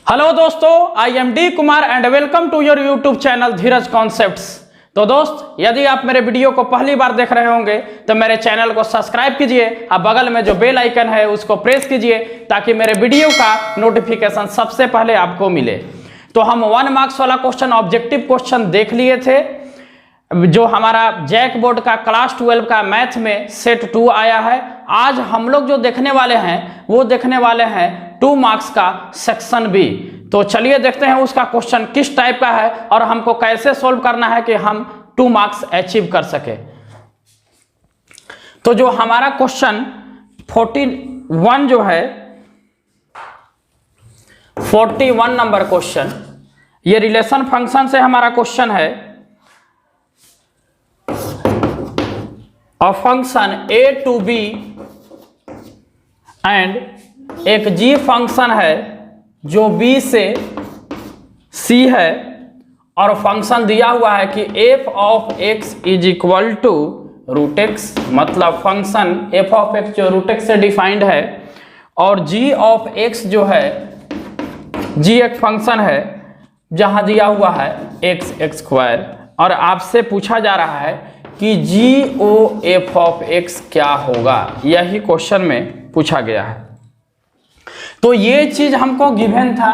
Hello दोस्तों, I am D Kumar and welcome to your YouTube channel Dheeraj concepts. तो दोस्त, यदि आप मेरे वीडियो को पहली बार देख रहे होंगे तो मेरे चैनल को सब्सक्राइब कीजिए और बगल में जो बेल आइकन है उसको प्रेस कीजिए ताकि मेरे वीडियो का नोटिफिकेशन सबसे पहले आपको मिले। तो हम 1 मार्क्स वाला क्वेश्चन, ऑब्जेक्टिव क्वेश्चन देख लिए थे जो हमारा जैक बोर्ड का क्लास 12 का मैथ में सेट 2 आया है। आज हम लोग जो देखने वाले हैं वो देखने वाले हैं 2 मार्क्स का सेक्शन बी। तो चलिए देखते हैं उसका क्वेश्चन किस टाइप का है और हमको कैसे सॉल्व करना है कि हम 2 मार्क्स अचीव कर सके। तो जो हमारा क्वेश्चन 41 जो है 41 नंबर क्वेश्चन, ये रिलेशन फंक्शन से हमारा क्वेश्चन है। Function a to b and एक g फंक्शन है जो b से c है और फंक्शन दिया हुआ है कि f of x is equal to root x, मतलब फंक्शन f ऑफ x जो रूट एक्स से डिफाइंड है और g ऑफ x जो है, g एक फंक्शन है जहां दिया हुआ है x स्क्वायर और आपसे पूछा जा रहा है कि जी ओ एफ ऑफ एक्स क्या होगा, यही क्वेश्चन में पूछा गया है। तो ये चीज हमको गिवन था,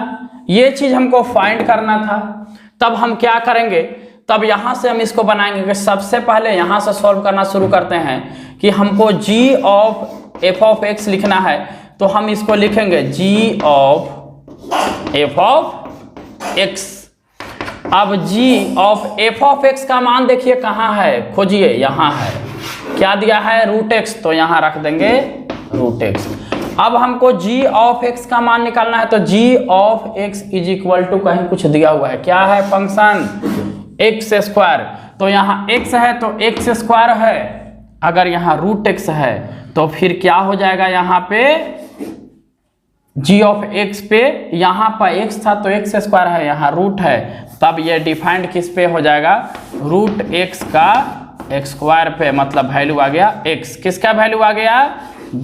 ये चीज हमको फाइंड करना था। तब हम क्या करेंगे, तब यहां से हम इसको बनाएंगे कि सबसे पहले यहां से सॉल्व करना शुरू करते हैं कि हमको जी ऑफ एफ ऑफ एक्स लिखना है। तो हम इसको लिखेंगे जी ऑफ एफ ऑफ एक्स। अब g of F of x का मान देखिए कहाँ है, खोजिए, यहाँ है। क्या दिया है, रूट एक्स, तो यहाँ रख देंगे रूट एक्स। अब हमको g ऑफ x का मान निकालना है तो g of x is equal to कहीं कुछ दिया हुआ है, क्या है, फंक्शन एक्स स्क्वायर। तो यहाँ x है तो एक्स स्क्वायर है, अगर यहाँ रूट एक्स है तो फिर क्या हो जाएगा, यहाँ पे g ऑफ x पे, यहाँ पर x था तो एक्स स्क्वायर है, यहाँ रूट है, तब ये डिफाइंड किस पे हो जाएगा, रूट x का एक्स स्क्वायर पे, मतलब वैल्यू आ गया x। किसका वैल्यू आ गया,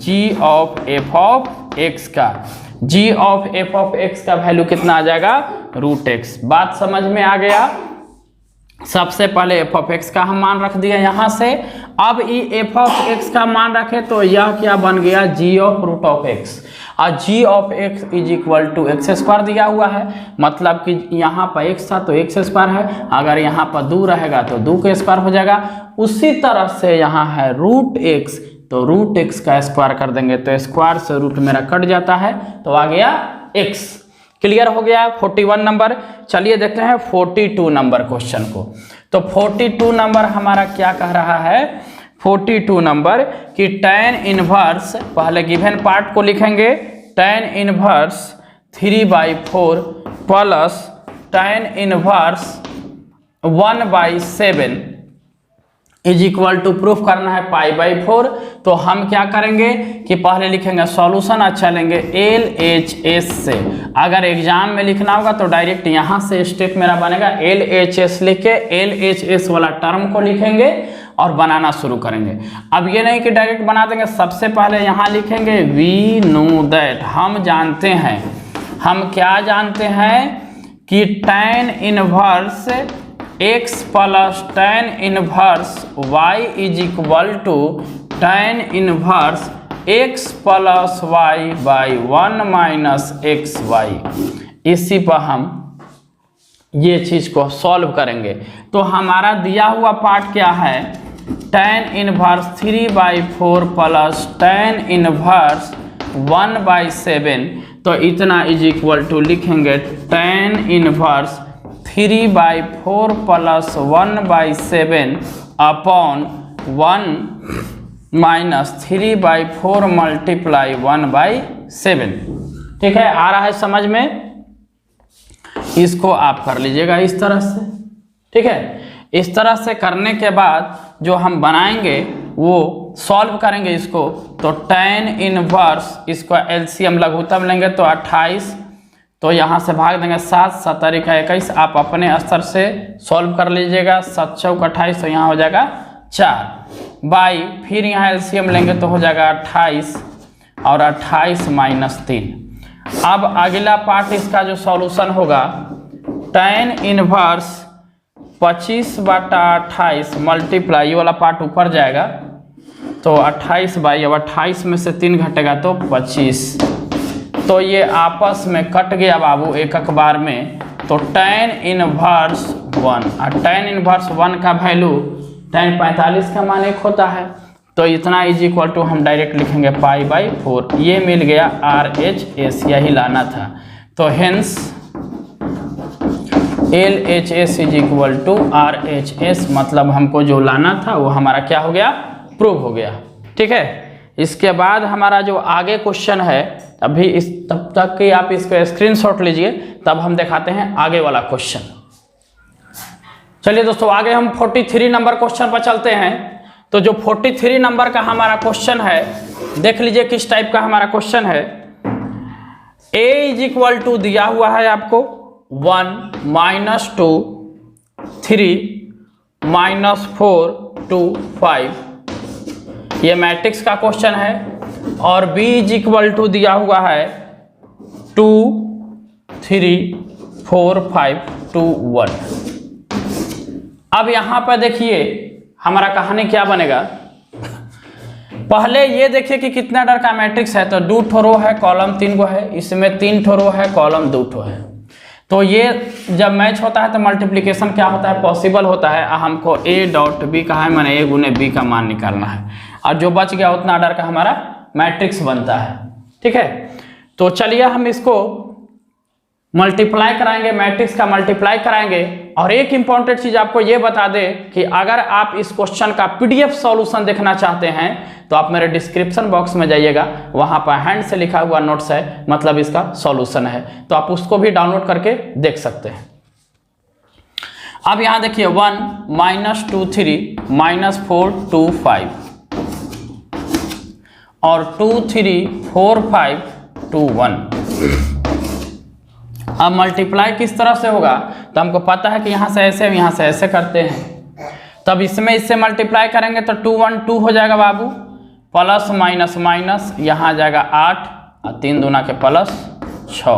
g of f of x का। g of f of x का वैल्यू कितना आ जाएगा, रूट x। बात समझ में आ गया। सबसे पहले f ऑफ x का हम मान रख दिया यहाँ से। अब ये f ऑफ x का मान रखे तो यह क्या बन गया, g of root of x। और g of x is equal to x square दिया हुआ है, मतलब कि यहाँ पर x था तो एक्स स्क्वायर है, अगर यहाँ पर 2 रहेगा तो 2 का स्क्वायर हो जाएगा। उसी तरह से यहाँ है रूट x, तो रूट x का स्क्वायर कर देंगे तो स्क्वायर से रूट मेरा कट जाता है तो आ गया x। क्लियर हो गया 41 नंबर। चलिए देखते हैं 42 नंबर क्वेश्चन को। तो 42 नंबर हमारा क्या कह रहा है, 42 नंबर कि tan इनवर्स, पहले गिवन पार्ट को लिखेंगे, tan inverse 3/4 plus tan inverse 1/7 is equal to proof करना है π/4। तो हम क्या करेंगे कि पहले लिखेंगे सॉल्यूशन, अच्छा लेंगे LHS से। अगर एग्जाम में लिखना होगा तो डायरेक्ट यहाँ से स्टेप मेरा बनेगा LHS लिख के LHS वाला टर्म को लिखेंगे और बनाना शुरू करेंगे। अब ये नहीं कि डायरेक्ट बना देंगे, सबसे पहले यहाँ लिखेंगे वी नो दैट, हम जानते हैं, हम क्या जानते हैं कि tan inverse x plus tan inverse y is equal to tan inverse x plus y by 1 minus x y. इसी पर हम ये चीज को सॉल्व करेंगे। तो हमारा दिया हुआ पार्ट क्या है, tan inverse 3/4 plus tan inverse 1/7, तो इतना इज इक्वल टू लिखेंगे tan inverse 3/4 plus 1/7 upon 1 minus 3/4 multiply 1/7। ठीक है, आ रहा है समझ में। इसको आप कर लीजिएगा इस तरह से। ठीक है, इस तरह से करने के बाद जो हम बनाएंगे वो सॉल्व करेंगे इसको। तो tan इनवर्स, इसको एलसीएम लघुत्तम लेंगे तो 28, तो यहाँ से भाग देंगे 7, 7 × 21। आप अपने स्तर से सॉल्व कर लीजिएगा, 7 × 28 तो यहाँ हो जाएगा 4 बाई, फिर यहाँ एलसीएम लेंगे तो हो जाएगा 28 और 28 - 3। अब अगला पार्ट इसका जो सॉल्यूशन होगा, tan इनवर्स 25/28 मल्टीप्लाई, ये वाला पार्ट ऊपर जाएगा तो 28 बाई, अब 28 में से 3 घटेगा तो 25, तो ये आपस में कट गया बाबू एक बार में, तो tan इनवर्स 1, और tan इनवर्स 1 का वैल्यू tan 45 का मान 1 होता है, तो इतना इज इक्वल टू हम डायरेक्ट लिखेंगे π/4, ये मिल गया RHS, यही लाना था। तो hence LHS is equal to RHS, मतलब हमको जो लाना था वो हमारा क्या हो गया, प्रूव हो गया। ठीक है, इसके बाद हमारा जो आगे क्वेश्चन है, अभी इस तब तक कि आप इसको स्क्रीनशॉट लीजिए, तब हम दिखाते हैं आगे वाला क्वेश्चन। चलिए दोस्तों, आगे हम 43 नंबर क्वेश्चन पर चलते हैं। तो जो 43 नंबर का हमारा क्वेश्चन है, देख लीजिए किस टाइप का हमारा क्वेश्चन है। a इज इक्वल टू दिया हुआ है आपको 1 -2 3 -4 2 5, ये मैट्रिक्स का क्वेश्चन है, और b इज इक्वल टू दिया हुआ है 2 3 4 5 2 1। अब यहां पर देखिए हमारा कहानी क्या बनेगा। पहले ये देखिए कि कितना डर का मैट्रिक्स है, तो 2 ठो रो है, कॉलम 3 गो है, इसमें 3 ठो रो है, कॉलम 2 ठो है। तो ये जब मैच होता है तो मल्टीप्लिकेशन क्या होता है, पॉसिबल होता है। हमको a डॉट b कहा है, मैंने a गुने b का मान निकालना है, और जो बच गया उतना ऑर्डर का हमारा मैट्रिक्स बनता है। ठीक है, तो चलिए हम इसको मल्टीप्लाई कराएंगे, मैट्रिक्स का मल्टीप्लाई कराएंगे। और एक इंपॉर्टेंट चीज आपको ये बता दे कि अगर आप इस क्वेश्चन का PDF सॉल्यूशन देखना चाहते हैं तो आप मेरे डिस्क्रिप्शन बॉक्स में जाइएगा, वहां पर हैंड से लिखा हुआ नोट्स है, मतलब इसका सॉल्यूशन है, तो आप उसको भी डाउनलोड करके देख सकते हैं। अब यहां देखिए 1 -2 3 -4 2 5 और 2 3 4 5 2 1। अब मल्टीप्लाई किस तरह से होगा, तो हमको पता है कि यहाँ से ऐसे, यहाँ से ऐसे करते हैं, तब इसमें इससे मल्टीप्लाई करेंगे तो 2 1 2 हो जाएगा बाबू, प्लस माइनस माइनस, यहाँ आ जाएगा 8 और 3 दूना के प्लस 6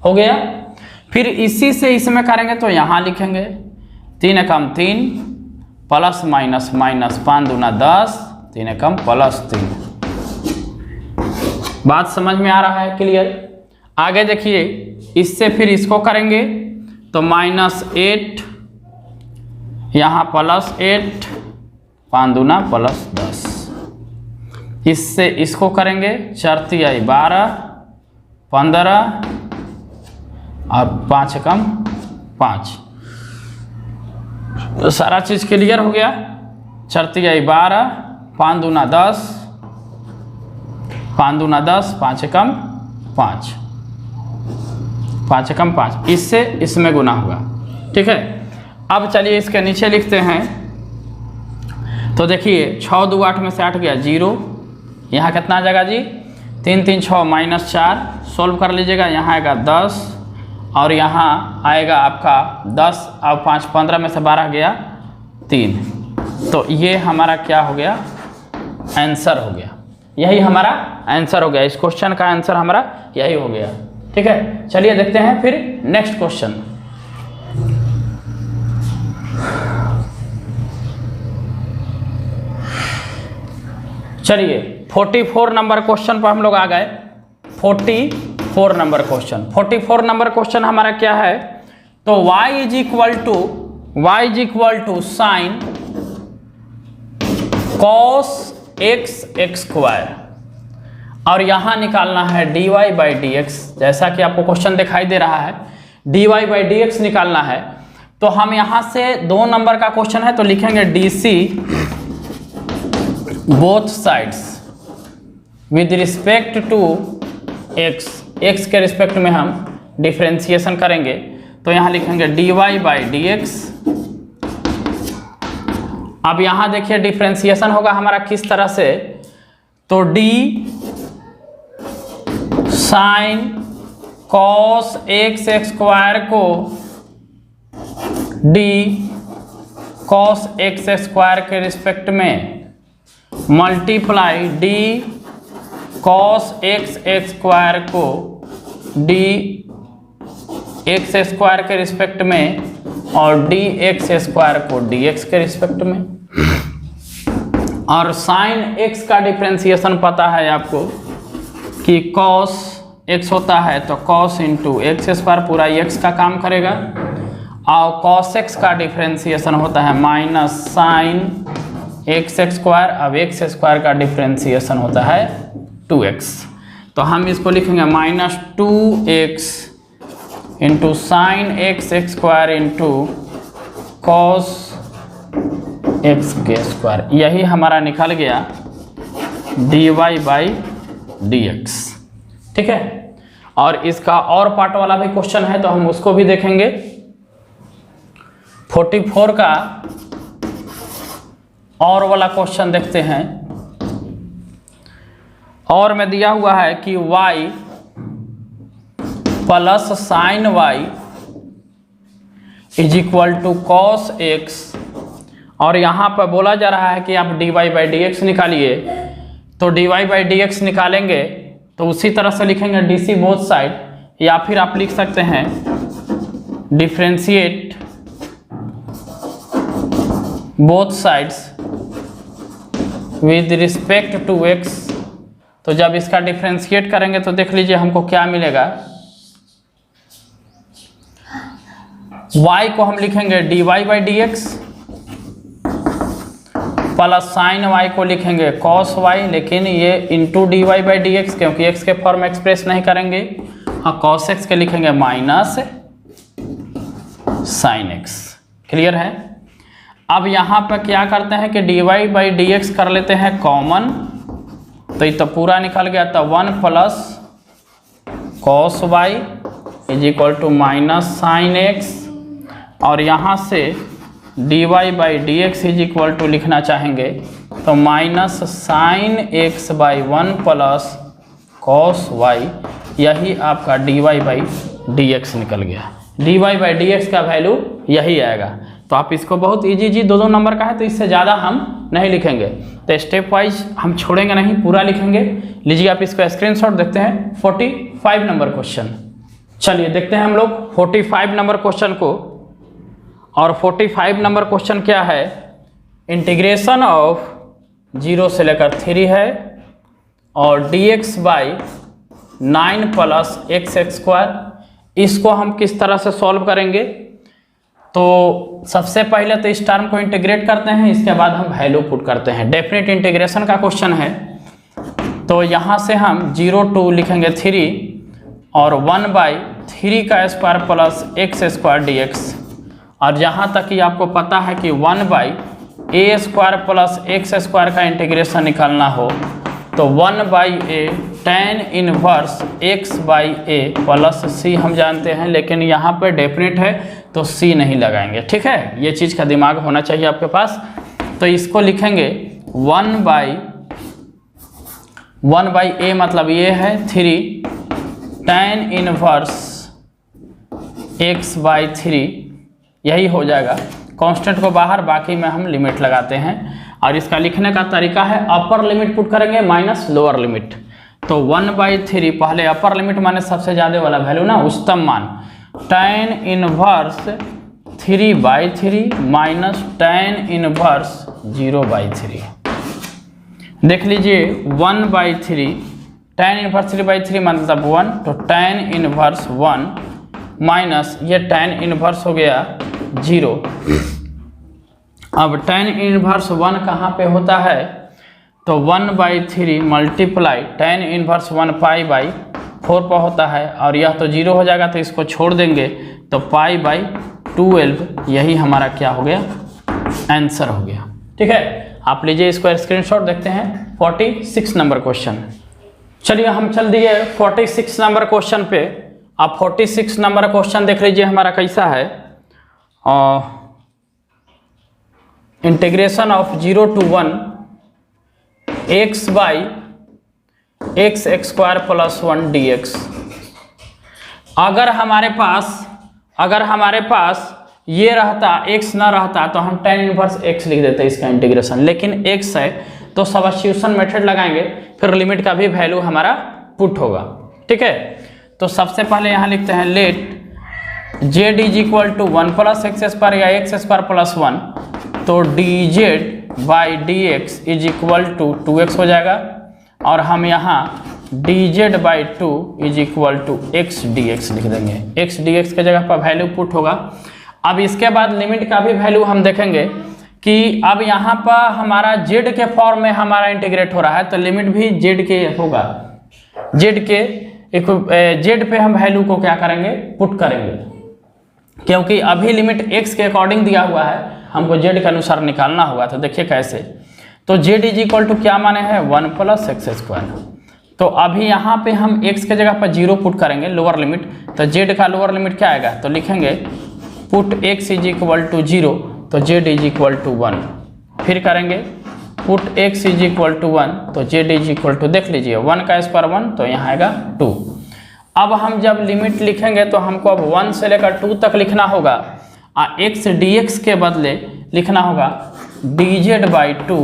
हो गया। फिर इसी से इसमें करेंगे तो यहाँ लिखेंगे 3 एकम 3 प्लस माइनस माइनस 5 दूना 10 3 एकम प्लस 3। बात समझ में आ रहा है, क्लियर। आगे देखिए, इससे फिर इसको करेंगे तो -8 यहाँ +8 5 दूना +10, इससे इसको करेंगे 4 तिहाई 12 15 और 5 एकम 5। तो सारा चीज क्लियर हो गया। 4 तिहाई 12 5 दूना 10 5 दूना 10 5 एकम 5 5 एकम 5, इससे इसमें गुना हुआ। ठीक है, अब चलिए इसके नीचे लिखते हैं। तो देखिए 6 2 8 में से 8 गया 0, यहाँ कितना आ जाएगा जी 3 3 6 -4, सोल्व कर लीजिएगा, यहाँ आएगा 10 और यहाँ आएगा आपका 10 और 5 15 में से 12 गया 3, तो ये हमारा क्या हो गया, आंसर हो गया। यही हमारा आंसर हो गया, इस क्वेश्चन का आंसर हमारा यही हो गया। ठीक है, चलिए देखते हैं फिर नेक्स्ट क्वेश्चन। चलिए 44 नंबर क्वेश्चन पर हम लोग आ गए। 44 नंबर क्वेश्चन, 44 नंबर क्वेश्चन हमारा क्या है, तो y is equal to sine cos x square, और यहां निकालना है dy/dx। जैसा कि आपको क्वेश्चन दिखाई दे रहा है, dy/dx निकालना है। तो हम यहां से 2 नंबर का क्वेश्चन है तो लिखेंगे dc both sides with respect to x के रिस्पेक्ट में हम डिफरेंशिएशन करेंगे, तो यहां लिखेंगे dy/dx। अब यहां देखिए डिफरेंशिएशन होगा हमारा किस तरह से, तो d sine cos x square को d cos x स्क्वायर के रिस्पेक्ट में multiply d cos x square को डी एक्स स्क्वायर के रिस्पेक्ट में और डी एक्स स्क्वायर को डी एक्स के रिस्पेक्ट में। और साइन एक्स का डिफ्रेंसिएशन पता है आपको कि कॉस एक्स होता है तो कॉस इंटू एक्स स्क्वायर पूरा एक्स का काम करेगा, और कॉस एक्स का डिफ्रेंसिएशन होता है माइनस साइन एक्स स्क्वायर। अब एक्स स्क्वायर का डिफ्रेंसिएशन होता है 2x, तो हम इसको लिखेंगे minus 2x into sine x square into cos x के स्क्वायर। यही हमारा निकल गया dy बाई डी एक्स। ठीक है, और इसका और पार्ट वाला भी क्वेश्चन है तो हम उसको भी देखेंगे। 44 का और वाला क्वेश्चन देखते हैं। और में दिया हुआ है कि y plus sine y is equal to cos x, और यहाँ पर बोला जा रहा है कि आप dy बाई डी एक्स निकालिए। तो dy बाई डी एक्स निकालेंगे तो उसी तरह से लिखेंगे dc बोथ साइड, या फिर आप लिख सकते हैं differentiate both sides with respect to x। तो जब इसका डिफ्रेंशिएट करेंगे तो देख लीजिए हमको क्या मिलेगा। y को हम लिखेंगे dy by d x plus sign y को लिखेंगे cos y, लेकिन ये into dy by d x क्योंकि x के फॉर्म एक्सप्रेस नहीं करेंगे। हाँ, cos x के लिखेंगे माइनस साइन x। क्लियर है। अब यहाँ पर क्या करते हैं कि dy बाई डी एक्स कर लेते हैं कॉमन, तो ये तो पूरा निकल गया। तो 1 plus cos y is equal to minus sine x, और यहाँ से dy by d x is equal to लिखना चाहेंगे तो minus sine x by 1 plus cos y. यही आपका dy बाई डी एक्स निकल गया। dy बाई डी एक्स का वैल्यू यही आएगा। तो आप इसको बहुत इजी दो नंबर का है तो इससे ज़्यादा हम नहीं लिखेंगे, तो स्टेप वाइज हम छोड़ेंगे नहीं, पूरा लिखेंगे। लीजिए आप इसको स्क्रीनशॉट देखते हैं 45 नंबर क्वेश्चन। चलिए देखते हैं हम लोग 45 नंबर क्वेश्चन को। और 45 नंबर क्वेश्चन क्या है, इंटीग्रेशन ऑफ 0 से लेकर 3 है और dx by 9 plus x square. इसको हम किस तरह से सॉल्व करेंगे, तो सबसे पहले तो इस टर्म को इंटीग्रेट करते हैं, इसके बाद हम वैल्यू पुट करते हैं। डेफिनेट इंटीग्रेशन का क्वेश्चन है, तो यहाँ से हम 0 टू लिखेंगे 3 और 1/3 का square plus x square D x. और जहाँ तक कि आपको पता है कि 1/a square plus x square का इंटीग्रेशन निकालना हो तो 1/a tan inverse x/a plus c हम जानते हैं, लेकिन यहाँ पर डेफिनेट है तो c नहीं लगाएंगे। ठीक है, ये चीज़ का दिमाग होना चाहिए आपके पास। तो इसको लिखेंगे 1/a मतलब ये है 3 tan इनवर्स x/3, यही हो जाएगा। कांस्टेंट को बाहर, बाकी में हम लिमिट लगाते हैं। और इसका लिखने का तरीका है अपर लिमिट पुट करेंगे माइनस लोअर लिमिट। तो 1/3 पहले अपर लिमिट माने सबसे ज़्यादा वाला वैल्यू ना, उच्चतम मान, tan inverse 3/3 minus tan inverse 0/3। देख लीजिए 1/3 tan इनवर्स 3/3 मतलब 1, तो tan इनवर्स 1 माइनस ये tan इनवर्स हो गया 0। अब tan इनवर्स 1 कहाँ पे होता है, तो 1/3 मल्टीप्लाई tan इनवर्स 1 π/4 पर होता है, और यह तो 0 हो जाएगा तो इसको छोड़ देंगे तो π/12, यही हमारा क्या हो गया, आंसर हो गया। ठीक है, आप लीजिए इसको स्क्रीनशॉट देखते हैं 46 नंबर क्वेश्चन। चलिए हम चल दिए 46 नंबर क्वेश्चन पे। आप 46 नंबर क्वेश्चन देख लीजिए हमारा कैसा है। Integration of 0 to 1 x/x square plus 1 dx। अगर हमारे पास ये रहता, x ना रहता तो हम tan इनवर्स x लिख देते इसका इंटीग्रेशन, लेकिन x है तो सब्स्टिट्यूशन मेथड लगाएंगे, फिर लिमिट का भी वैल्यू हमारा पुट होगा। ठीक है, तो सबसे पहले यहाँ लिखते हैं let z is equal to 1 plus x square या एक्स स्क्वायर प्लस 1, तो d z by d x is equal to 2x हो जाएगा, और हम यहाँ d z by 2 is equal to x d x लिख देंगे। एक्स डी एक्स के जगह पर वैल्यू पुट होगा। अब इसके बाद लिमिट का भी वैल्यू हम देखेंगे कि अब यहाँ पर हमारा जेड के फॉर्म में हमारा इंटीग्रेट हो रहा है, तो लिमिट भी जेड के होगा। जेड पे हम वैल्यू को क्या करेंगे, पुट करेंगे, क्योंकि अभी लिमिट x के अकॉर्डिंग दिया हुआ है, हमको z के अनुसार निकालना होगा। तो देखिए कैसे, तो z इज इक्वल टू क्या माने हैं 1 प्लस एक्स स्क्वायर। तो अभी यहाँ पे हम x के जगह पर 0 पुट करेंगे लोअर लिमिट, तो z का लोअर लिमिट क्या आएगा, तो लिखेंगे put x is equal to 0, तो z इज इक्वल टू 1। फिर करेंगे put x is equal to 1, तो z इज इक्वल टू, देख लीजिए 1 का स्क्वायर 1, तो यहाँ आएगा 2। अब हम जब लिमिट लिखेंगे तो हमको अब 1 से लेकर 2 तक लिखना होगा, x dx के बदले लिखना होगा dz बाई 2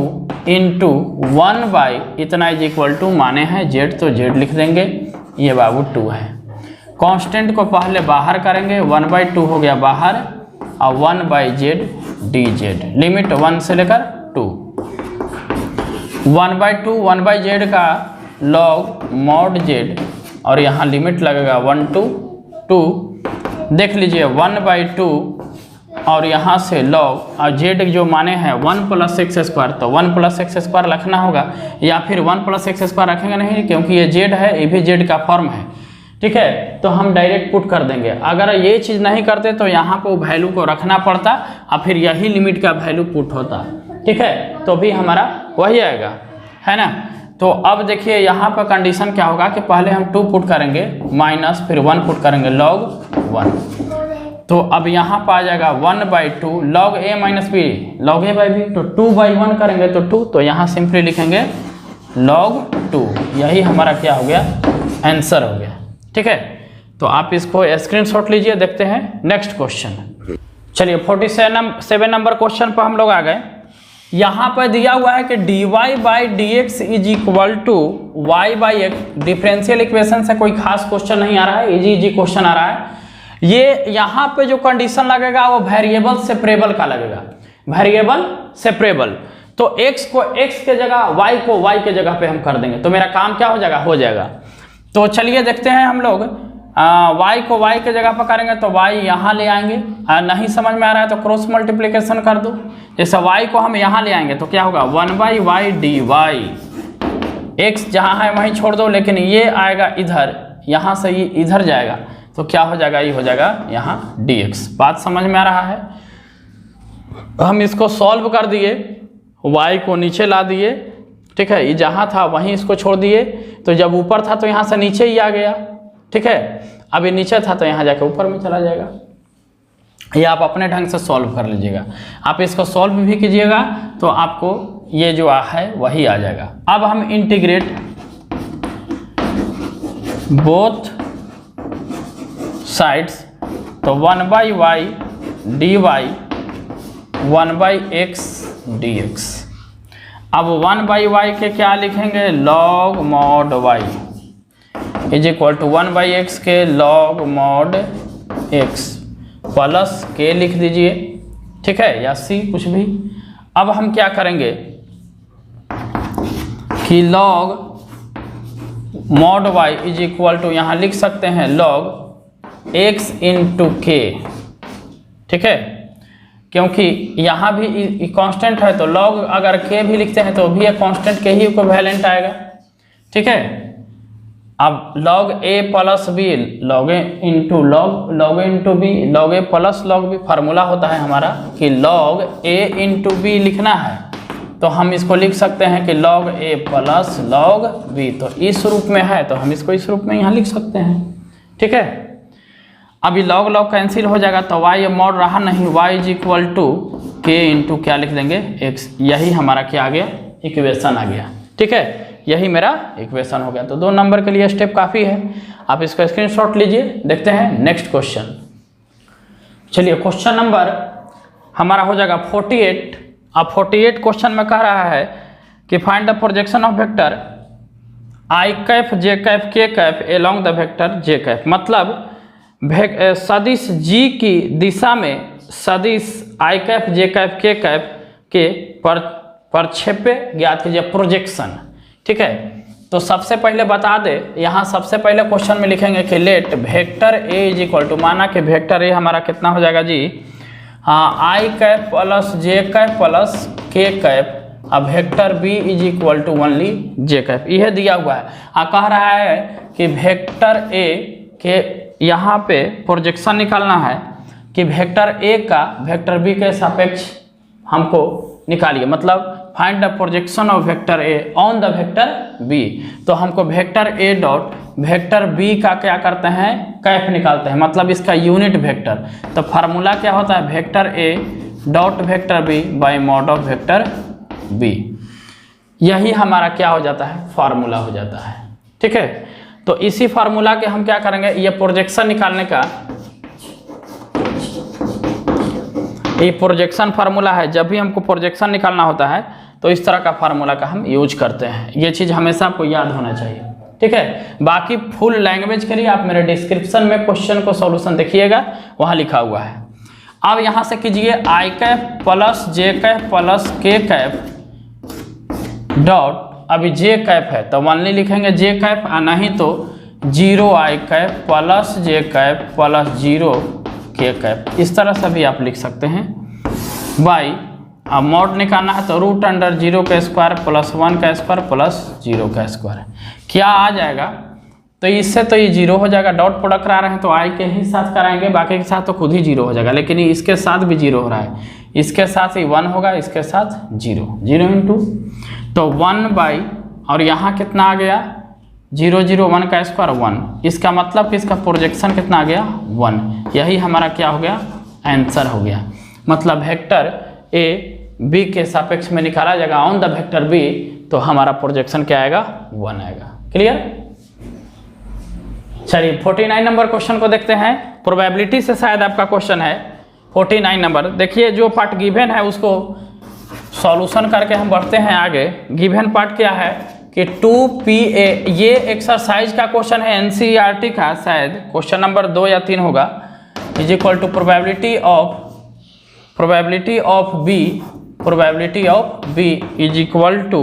इंटू 1 बाई इतना इज इक्वल टू माने हैं z, तो z लिख देंगे, ये बाबू 2 है। कांस्टेंट को पहले बाहर करेंगे, 1 बाई 2 हो गया बाहर, और 1 by Z D Z, limit 1 से लेकर 2, 1 बाई 2 1 बाई जेड का लॉग मॉड जेड, और यहाँ लिमिट लगेगा 1 to 2, देख लीजिए 1 बाई 2, और यहाँ से लॉग, और जेड जो माने हैं 1 प्लस एक्स स्क्वायर, तो 1 प्लस एक्स स्क्वायर रखना होगा, या फिर 1 प्लस एक्स स्क्वायर रखेंगे नहीं, क्योंकि ये जेड है, ये भी जेड का फॉर्म है, ठीक है। तो हम डायरेक्ट पुट कर देंगे। अगर ये चीज़ नहीं करते तो यहाँ को वैल्यू को रखना पड़ता, और फिर यही लिमिट का वैल्यू पुट होता, ठीक है, तो भी हमारा वही आएगा, है ना। तो अब देखिए यहाँ पर कंडीशन क्या होगा कि पहले हम 2 पुट करेंगे माइनस, फिर 1 पुट करेंगे लॉग 1, तो अब यहाँ पर आ जाएगा 1 by 2 log a minus b log a by b, तो 2 बाई 1 करेंगे तो 2, तो यहाँ सिंपली लिखेंगे लॉग 2, यही हमारा क्या हो गया, आंसर हो गया, ठीक है। तो आप इसको स्क्रीनशॉट लीजिए, देखते हैं नेक्स्ट क्वेश्चन। चलिए 47 नंबर क्वेश्चन पर हम लोग आ गए। यहाँ पर दिया हुआ है कि dy by d x is equal to y by x. Differential equation से कोई खास क्वेश्चन नहीं आ रहा है, इजी क्वेश्चन आ रहा है। ये यहाँ पे जो कंडीशन लगेगा वो वेरिएबल सेपरेबल का लगेगा, वेरिएबल सेपरेबल। तो x को x के जगह, y को y के जगह पे हम कर देंगे, तो मेरा काम क्या हो जाएगा, हो जाएगा। तो चलिए देखते हैं हम लोग, y को y के जगह पर करेंगे तो y यहाँ ले आएंगे, नहीं समझ में आ रहा है तो क्रॉस मल्टीप्लिकेशन कर दो। जैसे y को हम यहाँ ले आएंगे तो क्या होगा 1 by y d y, x जहाँ है वहीं छोड़ दो, लेकिन ये आएगा इधर, यहाँ से ये इधर जाएगा, तो क्या हो जाएगा, ये हो जाएगा यहाँ dx। बात समझ में आ रहा है। हम इसको सॉल्व कर दिए, y को नीचे ला दिए, ठीक है, ये जहाँ था वहीं इसको छोड़ दिए, तो जब ऊपर था तो यहाँ से नीचे ही आ गया, ठीक है। अब ये नीचे था तो यहाँ जाके ऊपर में चला जाएगा। ये आप अपने ढंग से सॉल्व कर लीजिएगा। आप इसको सॉल्व भी कीजिएगा तो आपको ये जो है वही आ जाएगा। अब हम इंटीग्रेट बोथ साइड्स, तो 1 by y d y 1 by x d x. अब 1 बाई वाई के क्या लिखेंगे, log mod y is equal to 1 by x के log mod x plus k लिख दीजिए, ठीक है, या सी कुछ भी। अब हम क्या करेंगे कि log mod y is equal to, यहाँ लिख सकते हैं लॉग एक्स इंटू के, ठीक है, क्योंकि यहाँ भी कांस्टेंट है, तो लॉग अगर के भी लिखते हैं तो भी एक कांस्टेंट के ही इक्विवेलेंट आएगा, ठीक है। अब लॉग ए प्लस बी लॉग ए इंटू लॉग, लॉग ए इंटू बी, लॉग ए प्लस लॉग बी, फार्मूला होता है हमारा कि लॉग ए इंटू बी लिखना है, तो हम इसको लिख सकते हैं कि लॉग ए प्लस लॉग बी, तो इस रूप में है तो हम इसको इस रूप में यहाँ लिख सकते हैं, ठीक है। अभी लॉग लॉग कैंसिल हो जाएगा तो y मॉड रहा नहीं, y इज इक्वल टू के इंटू क्या लिख देंगे x, यही हमारा क्या आ गया, इक्वेशन आ गया, ठीक है, यही मेरा इक्वेशन हो गया। तो 2 नंबर के लिए स्टेप काफ़ी है, आप इसका स्क्रीनशॉट लीजिए। देखते हैं नेक्स्ट क्वेश्चन। चलिए क्वेश्चन नंबर हमारा हो जाएगा 48। अब 48 क्वेश्चन में कह रहा है कि find the projection of vector i cap j cap k cap along the vector j cap, मतलब सदिश जी की दिशा में सदिश आई cap j cap k Kaif के प्रक्षेप्य ज्ञात कीजिए, प्रोजेक्शन। ठीक है, तो सबसे पहले बता दे, यहाँ सबसे पहले क्वेश्चन में लिखेंगे कि let vector A is equal to, माना कि वेक्टर ए हमारा कितना हो जाएगा जी, हाँ i cap plus j cap plus k cap, अब vector b is equal to only j cap, यह दिया हुआ है। कह रहा है कि वेक्टर ए के यहाँ पे प्रोजेक्शन निकालना है कि वेक्टर ए का वेक्टर बी के सापेक्ष हमको निकालिए, मतलब find the projection of vector A on the vector B. तो हमको vector A dot vector B का क्या करते हैं, कैफ निकालते हैं, मतलब इसका यूनिट वेक्टर। तो फार्मूला क्या होता है, vector A dot vector B by mod of vector B, यही हमारा क्या हो जाता है, फार्मूला हो जाता है। ठीक है, तो इसी फार्मूला के हम क्या करेंगे, ये प्रोजेक्शन निकालने का, ये प्रोजेक्शन फार्मूला है। जब भी हमको प्रोजेक्शन निकालना होता है तो इस तरह का फार्मूला का हम यूज करते हैं, ये चीज़ हमेशा आपको याद होना चाहिए। ठीक है, बाकी फुल लैंग्वेज के लिए आप मेरे डिस्क्रिप्शन में क्वेश्चन को सॉल्यूशन देखिएगा, वहाँ लिखा हुआ है। अब यहाँ से कीजिए आई cap plus j cap plus k Kaif dot, अभी जे कैफ है तो ओनली लिखेंगे जे कैफ, नहीं तो जीरो आई cap plus j cap plus zero के कैफ, इस तरह से भी आप लिख सकते हैं। बाई, अब मॉड निकालना है तो रूट अंडर जीरो का स्क्वायर प्लस 1 का स्क्वायर प्लस 0 का स्क्वायर, क्या आ जाएगा, तो इससे तो ये 0 हो जाएगा, डॉट प्रोडक्ट करा रहे हैं तो आई के ही साथ कराएंगे, बाकी के साथ तो खुद ही 0 हो जाएगा, लेकिन इसके साथ भी 0 हो रहा है, इसके साथ ही 1 होगा, इसके साथ 0 इंटू, तो 1 बाई, और यहाँ कितना आ गया 0 0 1 का स्क्वायर 1, इसका मतलब कि इसका प्रोजेक्शन कितना आ गया 1, यही हमारा क्या हो गया, आंसर हो गया। मतलब वेक्टर ए बी के सापेक्ष में निकाला जाएगा ऑन द वेक्टर बी, तो हमारा प्रोजेक्शन क्या आएगा 1 आएगा। क्लियर, चलिए 49 नंबर क्वेश्चन को देखते हैं, प्रोबेबिलिटी से शायद आपका क्वेश्चन है 49 नंबर। देखिए जो पार्ट गिवन है उसको सॉल्यूशन करके हम बढ़ते हैं आगे। गिवन पार्ट क्या है कि 2PA, ये एक्सरसाइज का क्वेश्चन है NCERT का, शायद क्वेश्चन नंबर 2 या 3 होगा, is equal to probability of B is equal to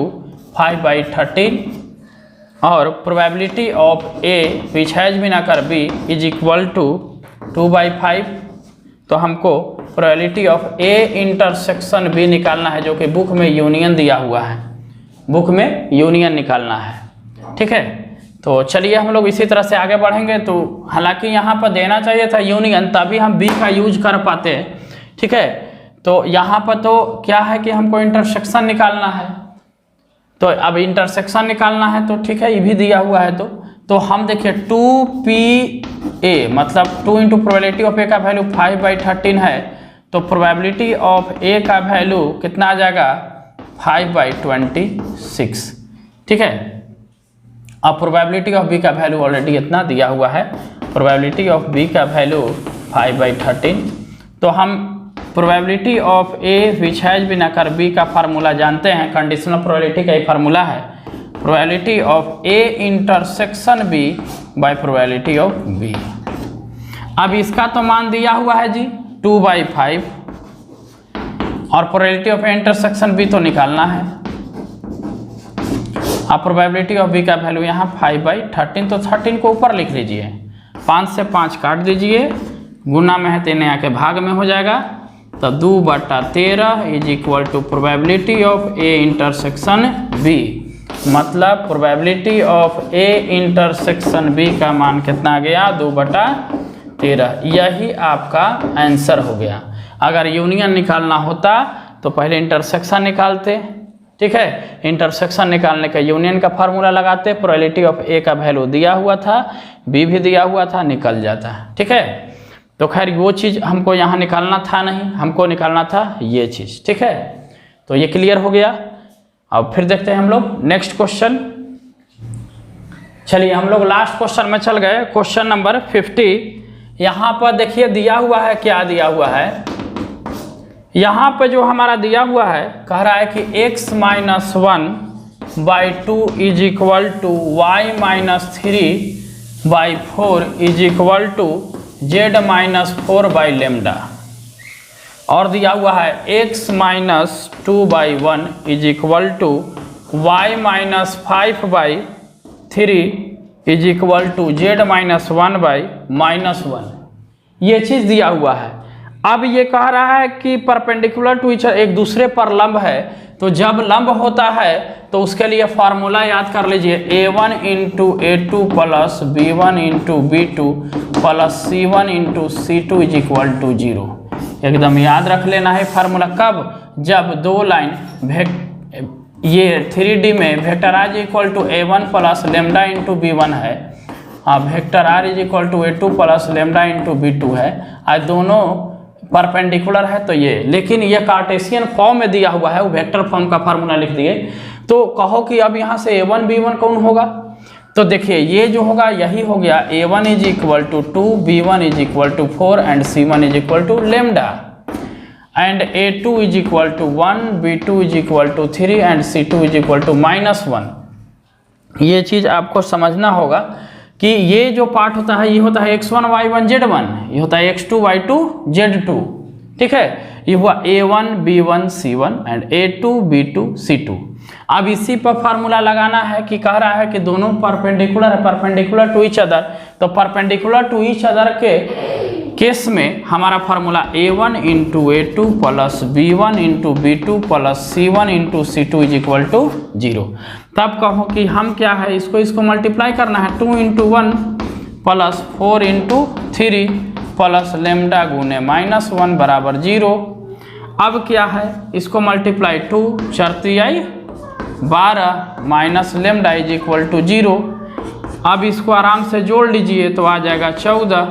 5/13 और probability of A which has been occur B is equal to 2/5। तो हमको probability of A intersection B निकालना है, जो कि बुक में यूनियन दिया हुआ है, बुक में यूनियन निकालना है। ठीक है, तो चलिए हम लोग इसी तरह से आगे बढ़ेंगे। तो हालांकि यहाँ पर देना चाहिए था यूनियन, तभी हम B का यूज कर पाते हैं। ठीक है, तो यहाँ पर तो क्या है कि हमको इंटरसेक्शन निकालना है, तो अब इंटरसेक्शन निकालना है तो ठीक है, ये भी दिया हुआ है। तो हम देखिए 2PA मतलब 2 इंटू प्रोबेबिलिटी ऑफ A का वैल्यू 5/13 है, तो प्रोबेबिलिटी ऑफ A का वैल्यू कितना आ जाएगा 5/26। ठीक है, अब प्रोबेबिलिटी ऑफ B का वैल्यू ऑलरेडी इतना दिया हुआ है, प्रोबेबिलिटी ऑफ B का वैल्यू 5/13। तो हम probability of A which has been occur B का फार्मूला जानते हैं, कंडीशनल प्रोबेबिलिटी का ही फार्मूला है, probability of A intersection B by probability of B। अब इसका तो मान दिया हुआ है जी 2/5 और probability of A intersection B तो निकालना है। अब प्रोबेबिलिटी ऑफ B का वैल्यू यहाँ 5/13, तो 13 को ऊपर लिख लीजिए, 5 से 5 काट दीजिए, गुना में है 3 आके भाग में हो जाएगा, तो 2/13 is equal to probability of A intersection B, मतलब probability of A intersection B का मान कितना गया 2/13, यही आपका आंसर हो गया। अगर यूनियन निकालना होता तो पहले इंटरसेक्शन निकालते। ठीक है, इंटरसेक्शन निकालने का यूनियन का फार्मूला लगाते, प्रोबेबिलिटी ऑफ A का वैल्यू दिया हुआ था, B भी दिया हुआ था, निकल जाता है। ठीक है, तो खैर वो चीज़ हमको यहाँ निकालना था नहीं, हमको निकालना था ये चीज़। ठीक है, तो ये क्लियर हो गया। अब फिर देखते हैं हम लोग नेक्स्ट क्वेश्चन। चलिए हम लोग लास्ट क्वेश्चन में चल गए, क्वेश्चन नंबर 50। यहाँ पर देखिए दिया हुआ है, क्या दिया हुआ है, यहाँ पर जो हमारा दिया हुआ है कह रहा है कि x - 1 by 2 is equal to y minus 3 by 4 is equal to z minus 4 by lambda. और दिया हुआ है x minus 2 by 1 is equal to y minus 5 by 3 is equal to z minus 1 by minus 1। ये चीज़ दिया हुआ है। अब ये कह रहा है कि परपेंडिकुलर टू ईच एक दूसरे पर लंब है, तो जब लंब होता है तो उसके लिए फार्मूला याद कर लीजिए a1 into a2 plus b1 into b2 plus c1 into c2 is equal to 0। एकदम याद रख लेना है फार्मूला। कब? जब दो लाइन ये 3D में vector r is equal to a1 plus lambda into b1 है, vector r is equal to a2 plus lambda into b2 है, आज दोनों परपेंडिकुलर है तो ये, लेकिन ये कार्टेशियन फॉर्म में दिया हुआ है, वो वेक्टर फॉर्म का फार्मूला लिख दिए। तो कहो कि अब यहाँ से a1 b1 कौन होगा? तो देखिए ये जो होगा यही हो गया a1 is equal to 2, b1 is equal to 4 and c1 is equal to lambda, and a2 is equal to 1, b2 is equal to 3 and c2 is equal to -1। ये चीज़ आपको समझना होगा कि ये जो पार्ट होता है ये होता है x1 y1 z1, ये होता है x2 y2 z2, ठीक है। ये हुआ a1 b1 c1 and a2 b2 c2। अब इसी पर फार्मूला लगाना है कि कह रहा है कि दोनों परपेंडिकुलर है, परपेंडिकुलर टू ईच अदर, तो परपेंडिकुलर टू ईच अदर के केस में हमारा formula a1 into a2 plus b1 into b2 plus c1 into c2 is equal to 0। तब कहो कि हम क्या है, इसको मल्टीप्लाई करना है, 2 into 1 plus 4 into 3 plus lambda गुने -1 बराबर 0। अब क्या है, इसको मल्टीप्लाई 2 4 आई 12 minus lambda is equal to 0। अब इसको आराम से जोड़ लीजिए तो आ जाएगा 14,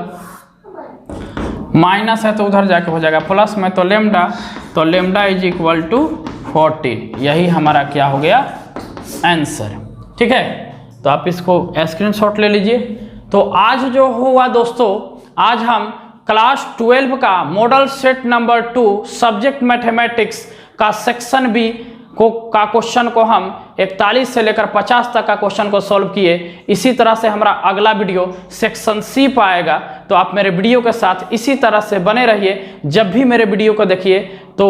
माइनस है तो उधर जाके हो जाएगा प्लस में, तो लेमडा इज इक्वल टू 14। यही हमारा क्या हो गया आंसर, ठीक है। तो आप इसको स्क्रीनशॉट ले लीजिए। तो आज जो हुआ दोस्तों, आज हम क्लास 12 का model set number 2 subject mathematics का सेक्शन बी का क्वेश्चन को हम 41 से लेकर 50 तक का क्वेश्चन को सॉल्व किए। इसी तरह से हमारा अगला वीडियो सेक्शन सी पाएगा, तो आप मेरे वीडियो के साथ इसी तरह से बने रहिए। जब भी मेरे वीडियो को देखिए तो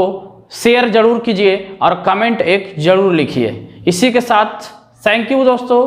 शेयर जरूर कीजिए और कमेंट एक जरूर लिखिए। इसी के साथ थैंक यू दोस्तों।